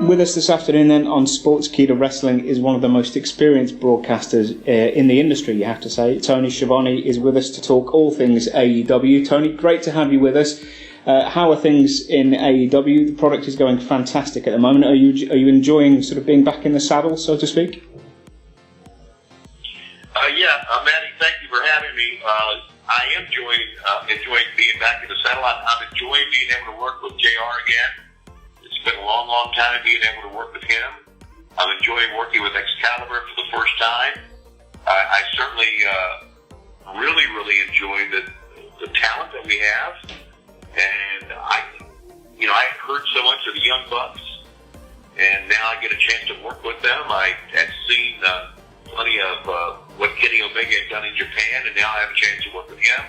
With us this afternoon then on Sportskeeda Wrestling is one of the most experienced broadcasters in the industry, you have to say. Tony Schiavone is with us to talk all things AEW. Tony, great to have you with us. How are things in AEW? The product is going fantastic at the moment. Are you enjoying sort of being back in the saddle, so to speak? Matty, thank you for having me. I am enjoying being back in the saddle. I'm enjoying being able to work with JR again. It's been a long, long time being able to work with him. I'm enjoying working with Excalibur for the first time. I certainly really, really enjoy the talent that we have. And I heard so much of the Young Bucks, and now I get a chance to work with them. I had seen plenty of what Kenny Omega had done in Japan, and now I have a chance to work with him.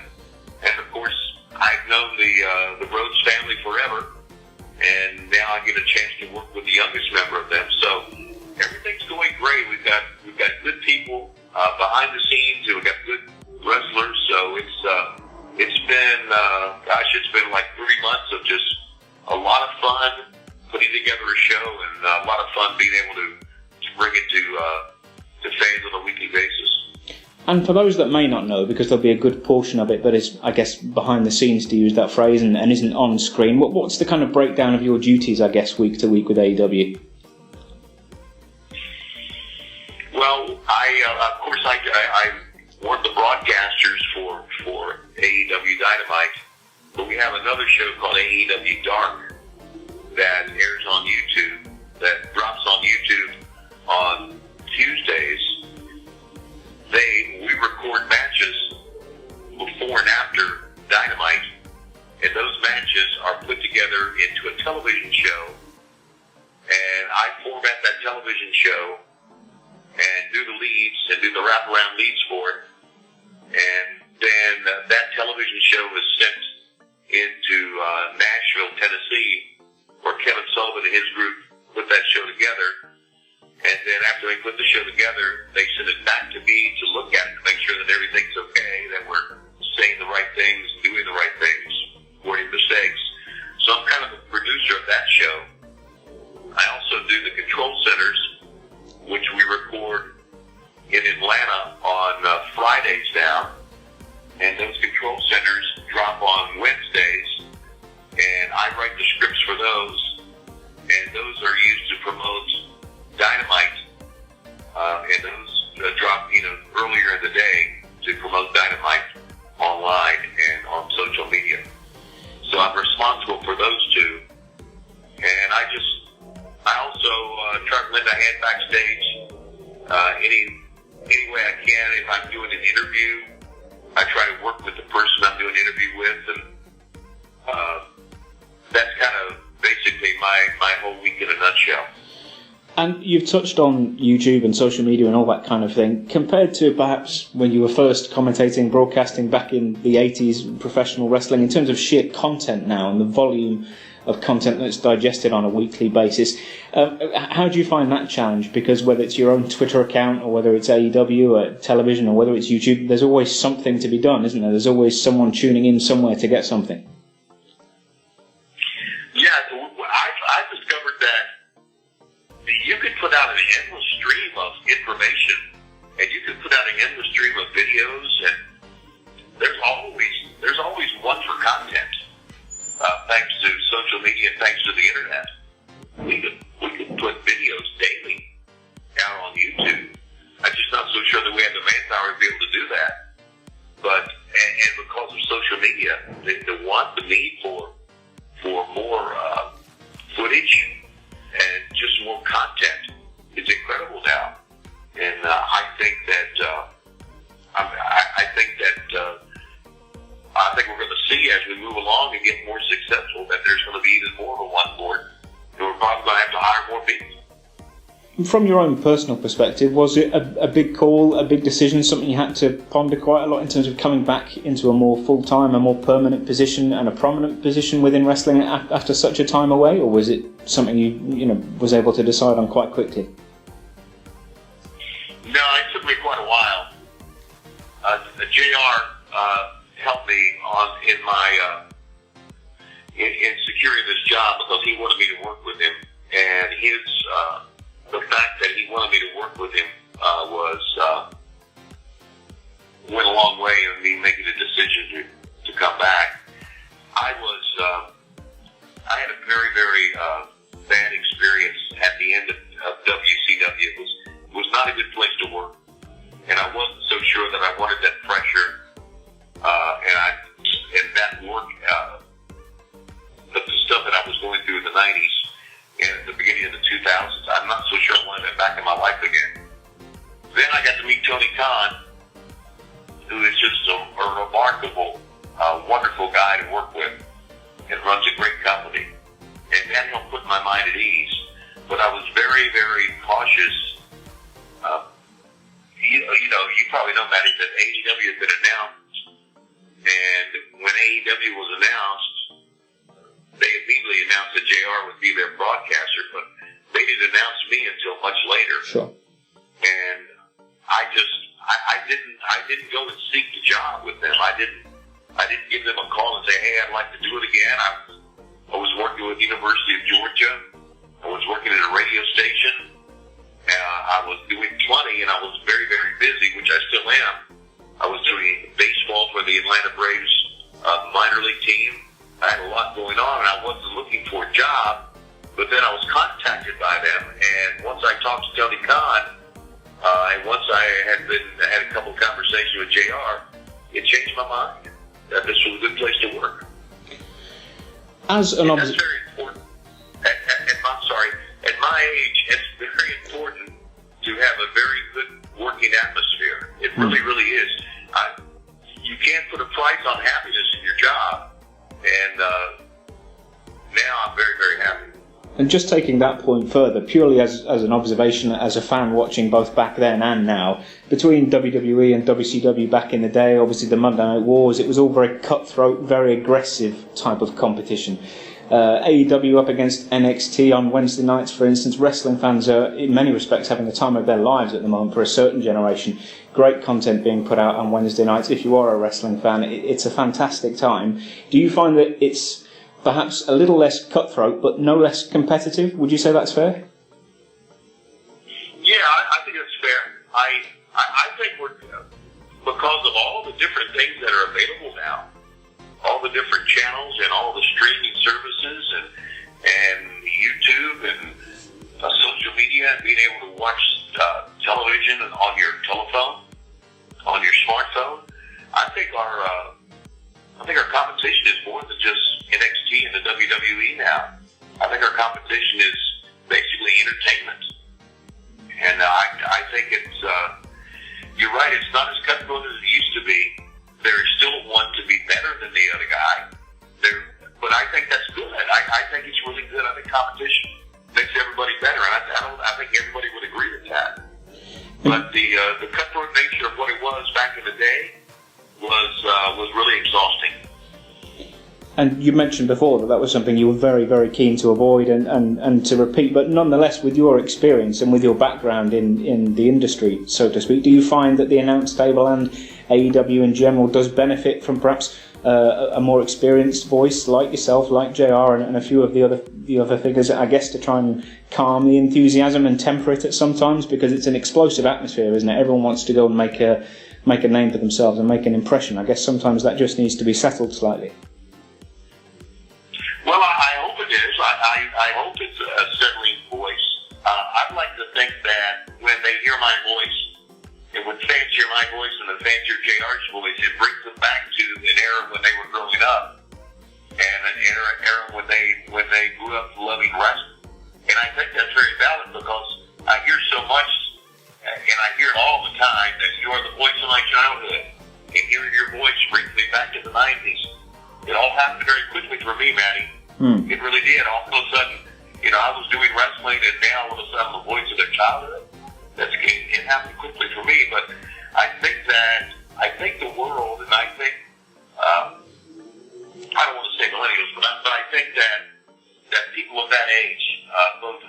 And of course, I've known the Rhodes family forever, and now I get a chance to work with the youngest member of them. So everything's going great. We've got good people behind the scenes, and we've got good wrestlers. So it's been like 3 months of just a lot of fun putting together a show, and a lot of fun being able to bring it to fans on a weekly basis. And for those that may not know, because there'll be a good portion of it that is, I guess, behind the scenes, to use that phrase, and isn't on screen, what's the kind of breakdown of your duties, I guess, week to week with AEW? Well, I work the broadcasters for AEW Dynamite, but we have another show called AEW Dark that airs on YouTube, that drops on YouTube on Tuesdays. We record matches before and after Dynamite, and those matches are put together into a television show, and I format that television show and do the leads and do the wraparound leads for it, and then that television show is sent into Nashville, Tennessee, where Kevin Sullivan and his group put that show together. And then after they put the show together, they send it back to me to look at it, to make sure that everything's okay, that we're saying the right things, doing the right things, avoiding mistakes. So I'm kind of the producer of that show. I also do the control centers, which we record in Atlanta on Fridays now. And those control centers drop on Wednesdays, and I write the scripts for those, and those are used to promote Dynamite, and those drop earlier in the day to promote Dynamite online and on social media. So I'm responsible for those two, and I also try to lend a hand backstage any way I can. If I'm doing an interview, I try to work with the person I'm doing an interview with, and that's kind of basically my whole week in a nutshell. And you've touched on YouTube and social media and all that kind of thing. Compared to perhaps when you were first commentating, broadcasting back in the 80s, professional wrestling, in terms of sheer content now and the volume of content that's digested on a weekly basis, how do you find that challenge? Because whether it's your own Twitter account or whether it's AEW or television or whether it's YouTube, there's always something to be done, isn't there? There's always someone tuning in somewhere to get something. Yeah, I've discovered that you can put out an endless stream of information, and you can put out an endless stream of videos, and there's always one for content. Thanks to social media and thanks to the internet, we could put videos daily out on YouTube. I'm just not so sure that we have the manpower to be able to do that. But and because of social media, the need for more footage and just more content is incredible now. And I think we're going to see as we move along and get more successful that there's going to be even more of a one board, and we're probably going to have to hire more people. From your own personal perspective, was it a big call, a big decision, something you had to ponder quite a lot in terms of coming back into a more full-time, a more permanent position and a prominent position within wrestling after such a time away, or was it something you was able to decide on quite quickly? No, it took me quite a while. JR helped me in securing this job because he wanted me to work with him and the fact that he wanted me to work with him went a long way in me making a decision to come back. I had a very, very bad experience at the end of WCW. It was not a good place to work, and I wasn't so sure that I wanted that pressure and that work, the stuff that I was going through in the 90s and at the beginning of the 2000s. I'm not so sure I wanted that back in my life again. Then I got to meet Tony Khan, who is just a remarkable, wonderful guy to work with and runs a great company. And that helped put my mind at ease. But I was very, very cautious. You probably know, Matty, that AEW had been announced. And when AEW was announced, they immediately announced that JR would be their broadcaster, but they didn't announce me until much later. Sure. And I didn't go and seek the job with them. I didn't give them a call and say, hey, I'd like to do it again. I was working with the University of Georgia. I was working at a radio station. I was doing plenty, and I was very, very busy, which I still am. I was doing baseball for the Atlanta Braves minor league team. I had a lot going on, and I wasn't looking for a job. But then I was contacted by them, and once I talked to Tony Khan, and once I had a couple of conversations with JR, it changed my mind that this was a good place to work. That's very important. At my age, it's very important to have a very good working atmosphere. It really, really is. You can't put a price on happiness in your job, and now I'm very, very happy. And just taking that point further, purely as an observation, as a fan watching both back then and now, between WWE and WCW back in the day, obviously the Monday Night Wars, it was all very cutthroat, very aggressive type of competition. AEW up against NXT on Wednesday nights, for instance. Wrestling fans are, in many respects, having the time of their lives at the moment for a certain generation. Great content being put out on Wednesday nights. If you are a wrestling fan, it's a fantastic time. Do you find that it's perhaps a little less cutthroat, but no less competitive? Would you say that's fair? Yeah, I think it's fair. I think because of all the different things that are available now, all the different channels and all the streaming services and YouTube and social media, and being able to watch television on your telephone, on your smartphone, I think our competition is more than just NXT and the WWE now. I think our competition is basically entertainment. And I think it's, you're right, it's not as cutthroat as it used to be. There is still one to be better than the other guy. But I think that's good. I think it's really good. I think competition makes everybody better. And I think everybody would agree with that. But the cutthroat nature of what it was back in the day was really exhausting. And you mentioned before that was something you were very, very keen to avoid and to repeat. But nonetheless, with your experience and with your background in the industry, so to speak, do you find that the announce table and AEW in general does benefit from perhaps a more experienced voice like yourself, like JR, and a few of the other figures, I guess, to try and calm the enthusiasm and temper it at sometimes, because it's an explosive atmosphere, isn't it? Everyone wants to go and make a name for themselves and make an impression. I guess sometimes that just needs to be settled slightly. Well, I hope it is. I hope it's a settling voice. I'd like to think that when they hear my voice, and when fans hear my voice and the fans hear JR's voice, it brings them back to an era when they were growing up, and an era when they grew up loving wrestling. And I think that's very valid, because I hear so much, and I hear it all the time, that you are the voice of my childhood. And hearing your voice brings me back to the 90s. It all happened very quickly for me, Matty. It really did. All of a sudden, I was doing wrestling, and now all of a sudden I'm the voice of their childhood. It happened quickly for me, but I think the world, and I think, I don't want to say millennials, but I think that people of that age, both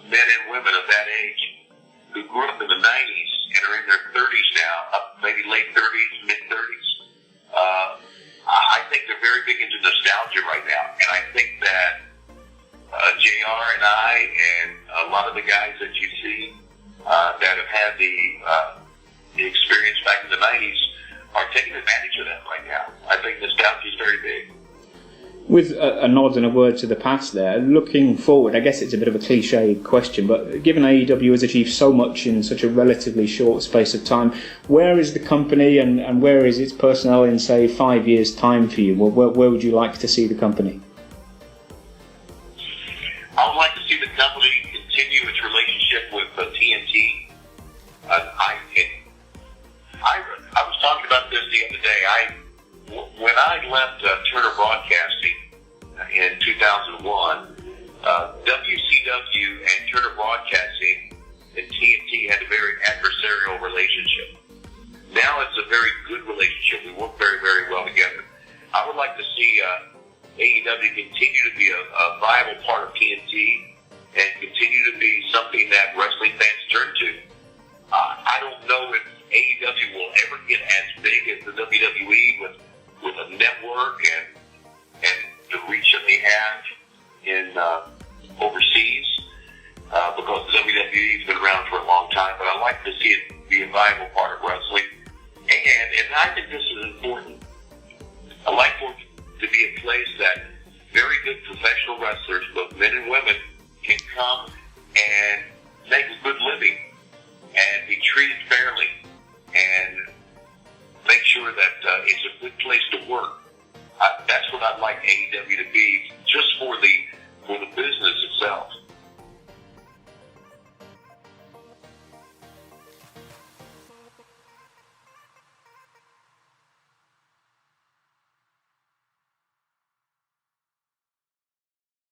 men and women of that age, who grew up in the 90s and are in their 30s now, maybe late 30s, mid 30s, I think they're very big into nostalgia right now, and I think that JR and I and a lot of the guys that you see that have had the experience back in the 90s are taking advantage of that right now. I think nostalgia is very big. With a nod and a word to the past there, looking forward, I guess it's a bit of a cliche question, but given AEW has achieved so much in such a relatively short space of time, where is the company and where is its personnel in, say, 5 years' time for you? Where would you like to see the company? I would like to see the company continue its relationship with TNT. I was talking about this the other day. When I left Turner Broadcasting in 2001, WCW and Turner Broadcasting and TNT had a very adversarial relationship. Now it's a very good relationship. We work very, very well together. I would like to see AEW continue to be a viable part of TNT and continue to be something that wrestling fans turn to. I don't know if AEW will ever get as big as the WWE with a network and the reach that they have in overseas, because the WWE has been around for a long time. But I like to see it be a viable part of wrestling, and I think this is important. I like for it to be a place that very good professional wrestlers, both men and women, can come and make a good living and be treated fairly and make sure that it's a good place to work. That's what I'd like AEW to be, just for the business itself.